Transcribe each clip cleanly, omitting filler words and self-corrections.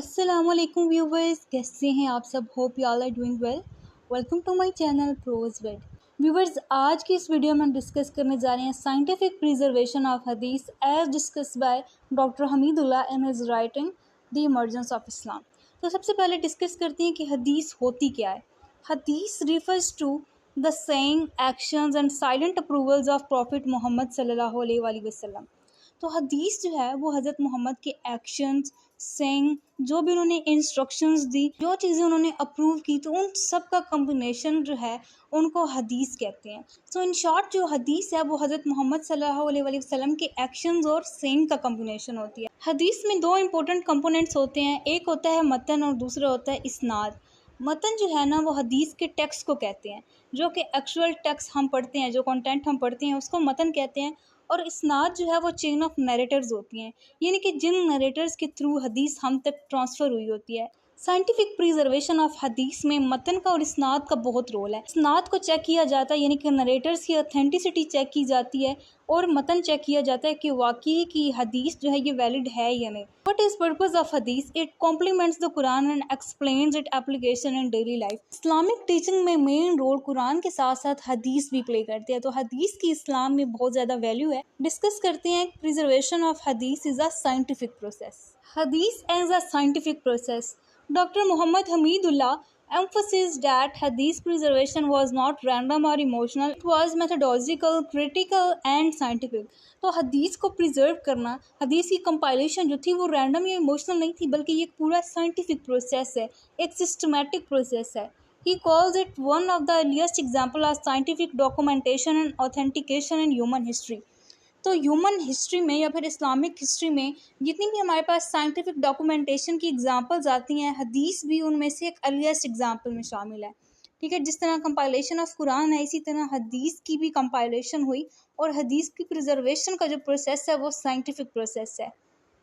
अस्सलामुअलैकुम व्यूवर्स, कैसे हैं आप सब। Hope you all are doing well. Welcome to my channel प्रोज वेड। व्यूवर्स, आज की इस वीडियो में हम डिस्कस करने जा रहे हैं साइंटिफिक प्रिजर्वेशन ऑफ हदीस as discussed by doctor Hamidullah in his writing the emergence of Islam. तो सबसे पहले डिस्कस करते हैं कि हदीस होती क्या है। हदीस refers to the saying, actions and silent approvals of prophet Mohammad सल्लल्लाहु अलैहि वसल्लम। तो हदीस जो है वो हज़रत मोहम्मद के एक्शंस, सेइंग, जो भी उन्होंने इंस्ट्रक्शंस दी, जो चीज़ें उन्होंने अप्रूव की, तो उन सब का कम्बिनेशन जो है उनको हदीस कहते हैं। सो इन शॉर्ट जो हदीस है वो हज़रत मोहम्मद सल्लल्लाहु अलैहि वसल्लम के एक्शंस और सेइंग का कम्बिनेशन होती है। हदीस में दो इंपॉर्टेंट कंपोनेंट्स होते हैं, एक होता है मतन और दूसरा होता है इस्नाद। मतन जो है ना वो हदीस के टेक्स्ट को कहते हैं, जो कि एक्चुअल टेक्स्ट हम पढ़ते हैं, जो कंटेंट हम पढ़ते हैं उसको मतन कहते हैं। और इस्नाद जो है वो चेन ऑफ नरेटर्स होती हैं, यानी कि जिन नरेटर्स के थ्रू हदीस हम तक ट्रांसफ़र हुई होती है। साइंटिफिक प्रिजर्वेशन ऑफ हदीस में मतन का और इस्नाद का बहुत रोल है। इस्नाद को चेक किया जाता है, यानी कि नरेटर्स की ऑथेंटिसिटी चेक की जाती है, और मतन चेक किया जाता है कि वाकई की हदीस जो है ये वैलिड है या नहीं। व्हाट इज पर्पस ऑफ हदीस? It complements the Quran and explains it application in daily life. Islamic teaching में मेन रोल कुरान के साथ साथ हदीस भी प्ले करती है, तो हदीस की इस्लाम में बहुत ज़्यादा वैल्यू है। डिस्कस करते हैं प्रिजर्वेशन ऑफ हदीस इज़ अ साइंटिफिक प्रोसेस। हदीस as a scientific process. Dr. Muhammad Hamidullah emphasized that hadith preservation was not random or emotional, it was methodological, critical and scientific। तो हदीस को प्रिजर्व करना, हदीस की कंपाइलेशन जो थी वो रैंडम या इमोशनल नहीं थी, बल्कि ये एक पूरा साइंटिफिक प्रोसेस है, एक सिस्टमैटिक प्रोसेस है। He calls it one of the earliest example of scientific documentation and authentication in human history। तो ह्यूमन हिस्ट्री में या फिर इस्लामिक हिस्ट्री में जितनी भी हमारे पास साइंटिफिक डॉक्यूमेंटेशन की एग्जांपल्स आती हैं, हदीस भी उनमें से एक अर्लीस्ट एग्जांपल में शामिल है। ठीक है, जिस तरह कंपाइलेशन ऑफ कुरान है, इसी तरह हदीस की भी कंपाइलेशन हुई, और हदीस की प्रिजर्वेशन का जो प्रोसेस है वो साइंटिफिक प्रोसेस है।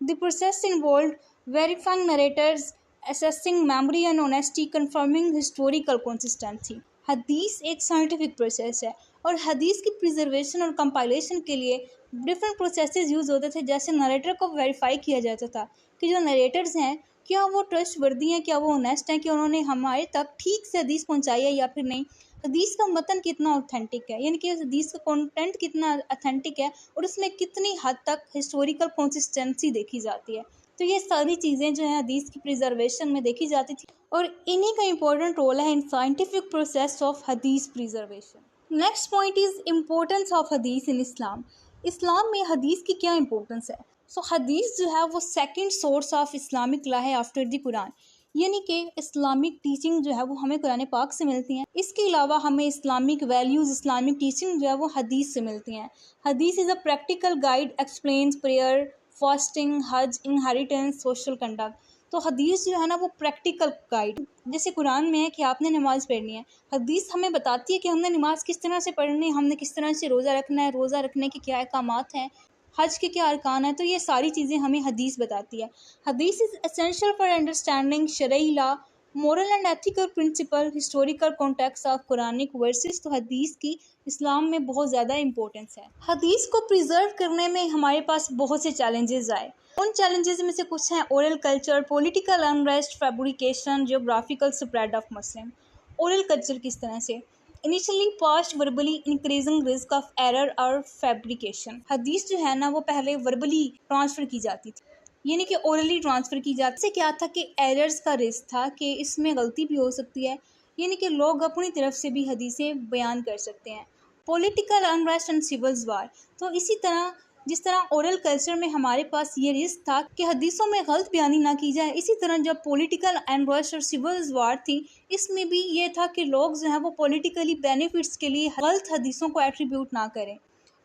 The process involved verifying narrator's, assessing memory and honesty, confirming historical consistency। हदीस एक साइंटिफिक प्रोसेस है, और हदीस की प्रिजर्वेशन और कंपाइलेशन के लिए डिफरेंट प्रोसेसेस यूज़ होते थे। जैसे नरेटर को वेरीफाई किया जाता था कि जो नरेटर्स हैं क्या वो ट्रस्टवर्दी हैं, क्या वो ऑनेस्ट हैं, कि उन्होंने हमारे तक ठीक से हदीस पहुंचाई है या फिर नहीं। हदीस का मतन कितना ऑथेंटिक है, यानी कि हदीस का कंटेंट कितना ऑथेंटिक है, और उसमें कितनी हद तक हिस्टोरिकल कंसिस्टेंसी देखी जाती है। तो ये सारी चीज़ें जो है हदीस की प्रिजर्वेशन में देखी जाती थी, और इन्हीं का इम्पोर्टेंट रोल है इन साइंटिफिक प्रोसेस ऑफ हदीस preservation. Next point is importance of हदीस इन इस्लाम। इस्लाम में हदीस की क्या इंपॉर्टेंस है? सो हदीस जो है वो second source of Islamic law है आफ्टर द कुरान, यानी कि इस्लामिक टीचिंग जो है वो हमें कुरान पाक से मिलती हैं। इसके अलावा हमें इस्लामिक वैल्यूज़, इस्लामिक टीचिंग जो है वो हदीस से मिलती हैं। हदीस is a practical guide, explains prayer, fasting, हज, इनहेरिटेंस, सोशल कंडक्ट। तो हदीस जो है ना वो प्रैक्टिकल गाइड, जैसे कुरान में है कि आपने नमाज़ पढ़नी है, हदीस हमें बताती है कि हमने नमाज किस तरह से पढ़नी है, हमने किस तरह से रोज़ा रखना है, रोज़ा रखने के क्या अहकामात हैं, हज के क्या अरकान है। तो ये सारी चीज़ें हमें हदीस बताती है। हदीस इज़ एसेंशियल फॉर अंडरस्टैंडिंग शरई law, moral and ethical principle, historical context of Quranic verses. तो हदीस की इस्लाम में बहुत ज़्यादा इंपॉर्टेंस है। हदीस को प्रिजर्व करने में हमारे पास बहुत से चैलेंजेस आए। उन चैलेंजेस में से कुछ हैं oral culture, political unrest, fabrication, geographical spread of Muslim. Oral culture किस तरह से? Initially past verbally, increasing risk of error और फैब्रिकेशन। हदीस जो है ना वो पहले वर्बली ट्रांसफ़र की जाती थी, यानी कि ओरली ट्रांसफ़र की जाती। इससे क्या था कि एरर्स का रिस्क था कि इसमें गलती भी हो सकती है, यानी कि लोग अपनी तरफ से भी हदीसें बयान कर सकते हैं। Political unrest and civil war. तो इसी तरह जिस तरह ओरल कल्चर में हमारे पास ये रिस्क था कि हदीसों में गलत बयानी ना की जाए, इसी तरह जब पॉलिटिकल अनरेस्ट और सिविल वार थी, इसमें भी ये था कि लोग जो हैं वो पॉलिटिकली बेनिफिट्स के लिए गलत हदीसों को एट्रीब्यूट ना करें।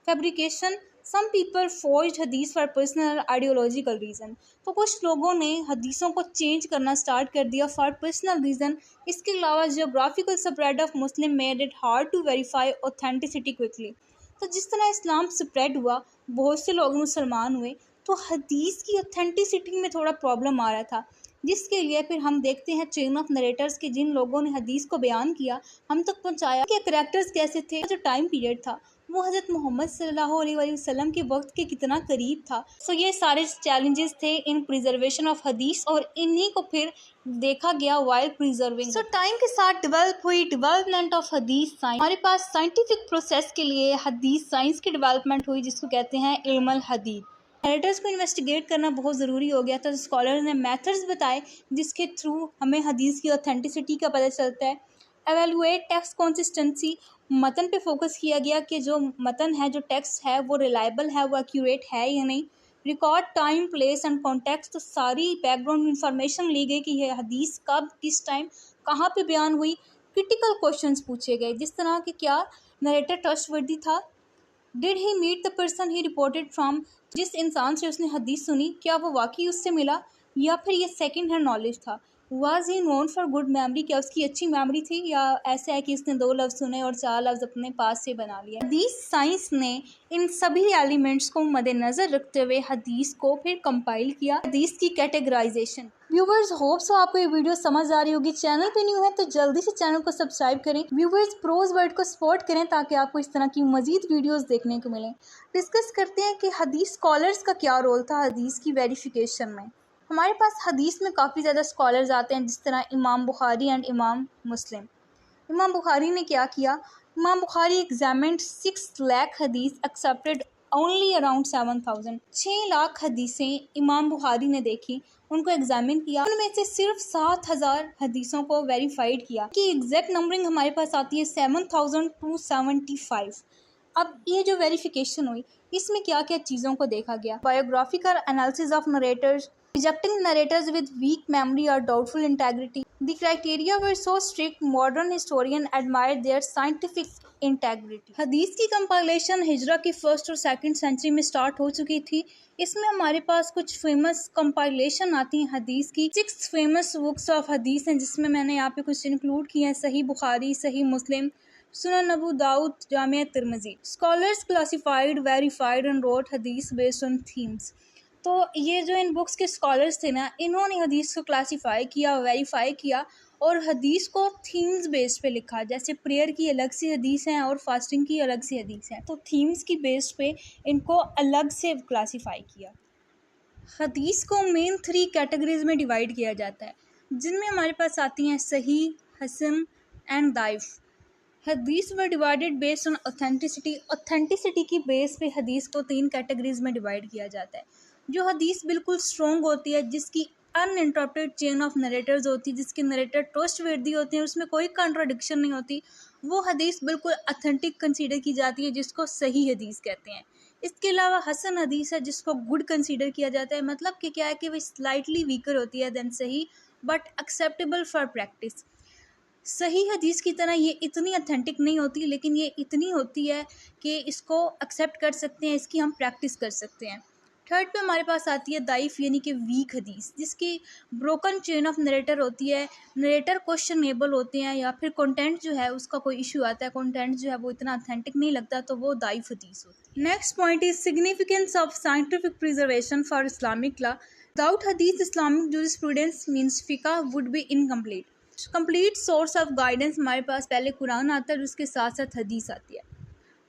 फैब्रिकेशन, सम पीपल फोर्ज्ड हदीस फॉर पर्सनल आइडियोलॉजिकल रीज़न। तो कुछ लोगों ने हदीसों को चेंज करना स्टार्ट कर दिया फॉर पर्सनल रीज़न। इसके अलावा geographical spread of Muslim made it hard to verify authenticity quickly. तो जिस तरह इस्लाम स्प्रेड हुआ, बहुत से लोग मुसलमान हुए, तो हदीस की ऑथेंटिसिटी में थोड़ा प्रॉब्लम आ रहा था। जिसके लिए फिर हम देखते हैं चेन ऑफ नरेटर्स के जिन लोगों ने हदीस को बयान किया, हम तक पहुंचाया कि करैक्टर्स कैसे थे, जो टाइम पीरियड था वो हज़रत मोहम्मद सल्लल्लाहु अलैहि वसल्लम के वक्त के कितना करीब था। सो ये सारे चैलेंजेस थे इन प्रिजर्वेशन ऑफ हदीस और इन्हीं को फिर देखा गया वाइल प्रिजर्विंग। सो टाइम के साथ डेवलपमेंट ऑफ हदीस साइंस। हमारे पास साइंटिफिक प्रोसेस के लिए हदीस साइंस की डेवलपमेंट हुई, जिसको कहते हैं इल्मुल हदीस। नरेटर्स को इन्वेस्टिगेट करना बहुत ज़रूरी हो गया था। स्कॉलर ने मेथड्स बताए जिसके थ्रू हमें हदीस की ऑथेंटिसिटी का पता चलता है। एवेलुएट टेक्स्ट कंसिस्टेंसी, मतन पे फोकस किया गया कि जो मतन है, जो टेक्स्ट है वो रिलायबल है, वो एक्यूरेट है या नहीं। Record time, place and context, तो सारी बैकग्राउंड इंफॉर्मेशन ली गई कि यह हदीस कब, किस टाइम, कहाँ पे बयान हुई। क्रिटिकल क्वेश्चंस पूछे गए, जिस तरह कि क्या नरेटर ट्रस्टवर्दी था, did he meet the person he reported from, जिस इंसान से उसने हदीस सुनी क्या वो वाकई उससे मिला या फिर ये सेकंड हैंड नॉलेज था। Was he known for good memory, क्या उसकी अच्छी मेमोरी थी या ऐसा है कि इसने 2 लफ्ज़ सुने और 4 लफ्ज़ अपने पास से बना लिया। हदीस साइंस ने इन सभी एलिमेंट्स को मद्देनज़र रखते हुए हदीस को फिर कंपाइल किया। हदीस की कैटेगराइजेशन। व्यूवर्स, होप सो आपको ये वीडियो समझ आ रही होगी। चैनल पे न्यू है तो जल्दी से चैनल को सब्सक्राइब करें। व्यूवर्स, प्रोज वर्ड को सपोर्ट करें ताकि आपको इस तरह की मजीद वीडियोस देखने को मिलें। डिस्कस करते हैं कि हदीस स्कॉलर्स का क्या रोल था हदीस की वेरिफिकेशन में। हमारे पास हदीस में काफ़ी ज़्यादा स्कॉलर्स आते हैं, जिस तरह इमाम बुखारी एंड इमाम मुस्लिम। इमाम बुखारी ने क्या किया? इमाम बुखारी एग्जामिन्ड 6 लाख हदीस, एक्सेप्टेड ओनली अराउंड 7,000। 6 लाख हदीसें इमाम बुखारी ने देखी, उनको एग्जामिन किया, उनमें से सिर्फ 7,000 हदीसों को वेरीफाइड किया कि एग्जैक्ट नंबरिंग हमारे पास आती है 7,275। अब ये जो वेरिफिकेशन हुई, इसमें क्या क्या चीज़ों को देखा गया? Biographical analysis of narrator's, rejecting narrators with weak memory or doubtful integrity. The criteria were so strict, modern historian admired their scientific integrity. हदीस की कंपाइलेशन हिजरा की 1st और 2nd सेंचुरी में स्टार्ट हो चुकी थी। इसमें हमारे पास कुछ फेमस कंपाइलेशन आती हैं हदीस की। 6 फेमस बुक्स ऑफ हदीस हैं, जिसमें मैंने यहाँ पे कुछ इंक्लूड किए हैं। सही बुखारी, सही मुस्लिम, सुनन अबू दाऊद, जामिया तिर्मिज़ी। Scholars classified, verified and wrote हदीस बेस्ड ऑन थीम्स। तो ये जो इन बुक्स के स्कॉलर्स थे ना, इन्होंने हदीस को क्लासिफाई किया, वेरीफाई किया और हदीस को थीम्स बेस्ड पे लिखा। जैसे प्रेयर की अलग सी हदीस हैं और फास्टिंग की अलग सी हदीस हैं, तो थीम्स की बेस्ड पे इनको अलग से क्लासिफाई किया। हदीस को मेन 3 कैटेगरीज में डिवाइड किया जाता है, जिनमें हमारे पास आती हैं सही, हसन एंड दाइफ। हदीस were divided based on authenticity. Authenticity की बेस पे हदीस को 3 कैटेगरीज में डिवाइड किया जाता है। जो हदीस बिल्कुल स्ट्रॉन्ग होती है, जिसकी अनइंटरप्टेड चेन ऑफ नरेटर्स होती है, जिसके नरेटर ट्रस्टवर्दी होते हैं, उसमें कोई कॉन्ट्राडिक्शन नहीं होती, वो हदीस बिल्कुल ऑथेंटिक कंसीडर की जाती है, जिसको सही हदीस कहते हैं। इसके अलावा हसन हदीस है, जिसको गुड कंसीडर किया जाता है। मतलब कि क्या है कि वो स्लाइटली वीकर होती है देन सही, बट एक्सेप्टेबल फॉर प्रैक्टिस। सही हदीस की तरह ये इतनी ऑथेंटिक नहीं होती, लेकिन ये इतनी होती है कि इसको एक्सेप्ट कर सकते हैं, इसकी हम प्रैक्टिस कर सकते हैं। थर्ड पे हमारे पास आती है दाइफ, यानी कि वीक हदीस, जिसकी ब्रोकन चेन ऑफ नरेटर होती है, नरेटर क्वेश्चनेबल होते हैं या फिर कंटेंट जो है उसका कोई इशू आता है, कंटेंट जो है वो इतना ऑथेंटिक नहीं लगता, तो वो दाइफ हदीस होती है। Next point is significance of scientific preservation for Islamic law. Without हदीस इस्लामिक जूरिस्प्रूडेंस मींस फिका would be incomplete. Complete source of guidance हमारे पास पहले कुरान आता है और उसके साथ साथ हदीस आती है।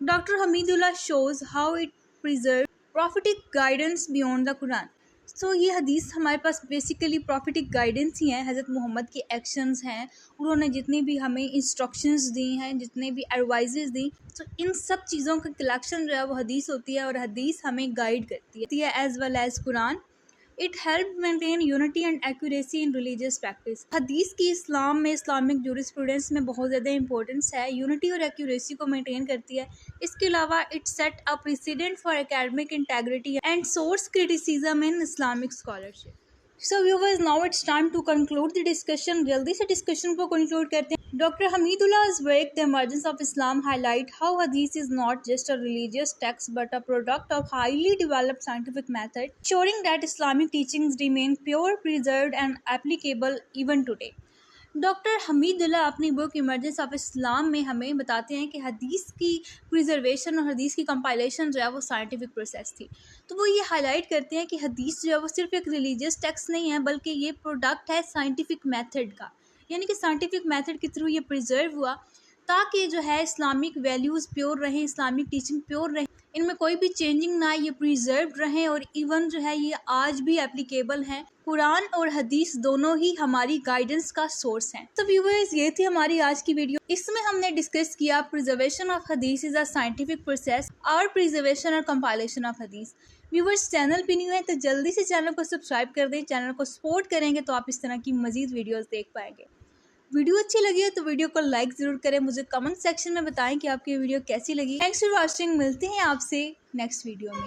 Doctor Hamidullah shows how it preserve prophetic guidance beyond the Quran. So ये हदीस हमारे पास बेसिकली प्रॉफिटिक गाइडेंस ही है। हज़रत मोहम्मद के एक्शंस हैं, उन्होंने जितनी भी हमें इंस्ट्रक्शंस दी हैं, जितने भी एडवाइजेस दी, तो इन सब चीज़ों का कलेक्शन जो है वो हदीस होती है और हदीस हमें गाइड करती है as well as Quran. It help maintain unity and accuracy in religious practice. हदीस की इस्लाम में, इस्लामिक जूरिस्प्रूडेंस में बहुत ज़्यादा इंपॉर्टेंस है, यूनिटी और एक्यूरेसी को मेंटेन करती है। इसके अलावा it set a precedent for academic integrity and source criticism in Islamic scholarship. So viewers, now it's time to conclude the discussion. जल्दी से डिस्कशन को कंक्लूड करते हैं। Dr. Hamidullah's work, The Emergence of Islam, highlight how Hadith is not just a religious text but a product of highly developed scientific method, ensuring that Islamic teachings remain pure, preserved, and applicable even today. Doctor Hameedullah अपनी book emergence of इस्लाम में हमें बताते हैं कि हदीस की preservation और हदीस की कंपाइलेशन जो है वो साइंटिफिक प्रोसेस थी। तो वो ये हाईलाइट करते हैं कि हदीस जो है वो सिर्फ एक रिलीजियस टेक्स्ट नहीं है, बल्कि ये प्रोडक्ट है साइंटिफिक मेथड का, यानी कि साइंटिफिक मेथड के थ्रू ये प्रिजर्व हुआ ताकि जो है इस्लामिक वैल्यूज़ प्योर रहें, इस्लामिक टीचिंग प्योर रहें, इनमें कोई भी चेंजिंग ना आए, ये प्रिजर्व रहें और इवन जो है ये आज भी एप्लीकेबल हैं। कुरान और हदीस दोनों ही हमारी गाइडेंस का सोर्स हैं। तो व्यूअर्स, ये थी हमारी आज की वीडियो। इसमें हमने डिस्कस किया प्रिजर्वेशन ऑफ हदीस इज अ साइंटिफिक प्रोसेस और प्रिजर्वेशन और कंपाइलेशन ऑफ हदीस। व्यूअर्स, चैनल पे न्यू है तो जल्दी से चैनल को सब्सक्राइब कर दें। चैनल को सपोर्ट करेंगे तो आप इस तरह की मजीद वीडियोज़ देख पाएंगे। वीडियो अच्छी लगी है तो वीडियो को लाइक ज़रूर करें। मुझे कमेंट सेक्शन में बताएं कि आपकी वीडियो कैसी लगी। Thanks for watching. मिलते हैं आपसे नेक्स्ट वीडियो में।